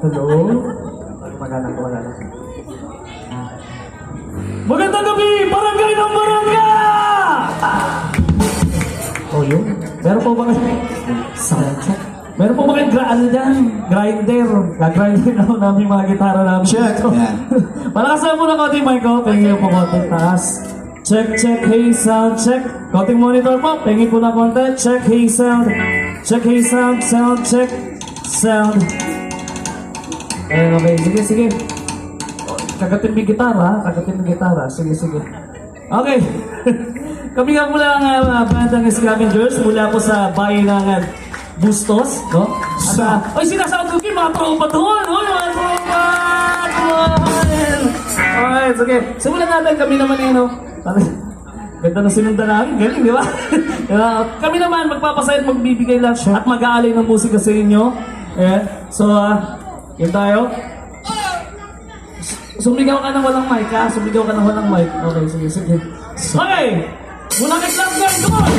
Hello? Magandang gabi! Barangay ng Barangay! Oh, yun? Meron po ba kayo? Soundcheck? Meron po ba kayo ano dyan? Grinder. Gagrinder na po namin mga gitara namin. Check! Yan. Malakasan po na konting mic ko. Pingin po konting taas. Check, check, hey, sound, check. Konting monitor po. Pingin po na konti. Check, hey, sound. Check, hey, sound, sound, check. Sound. Okay, sige, sige. Kagatin mo yung gitara, kagatin mo yung gitara. Sige, sige. Okay. Kami nga mula ang bandang Scavengers mula po sa bayan ng Bustos, no? At, ay, sinasabi ko kayo, mga tropa doon! Oy, mga tropa! Alright, sige. Simulan natin, kami naman eh, no? Ganda na sinundan namin, galing, di ba? Kami naman, magpapasaya at magbibigay lang at mag-aalay ng musika sa inyo. Ayan. So, yun tayo. Sumigaw ka na walang mic, ha? Sumigaw ka na walang mic. Okay, sige, sige. Okay! Mula kay Club Guard, come on!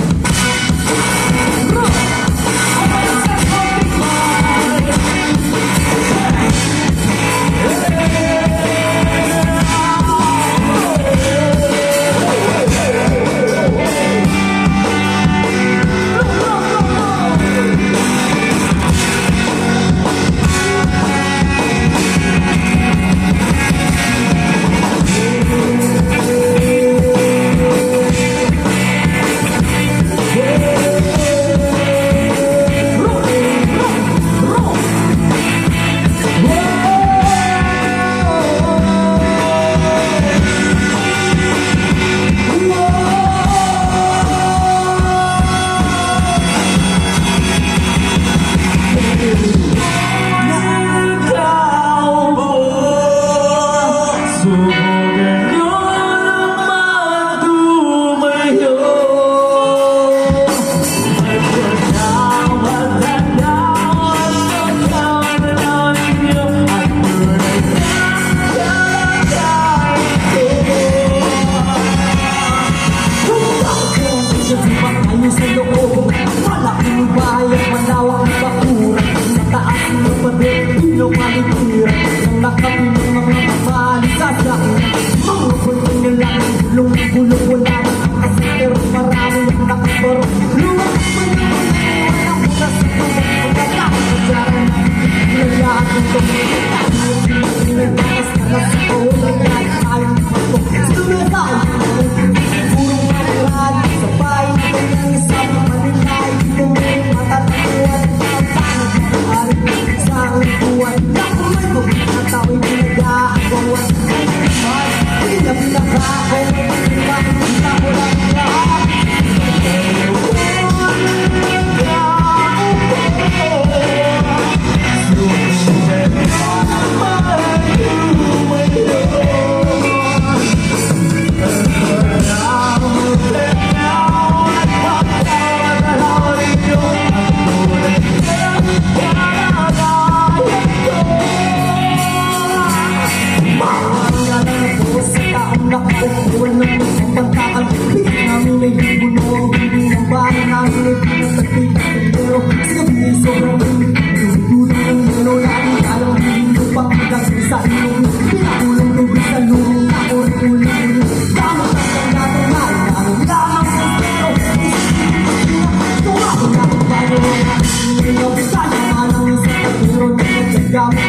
Yeah.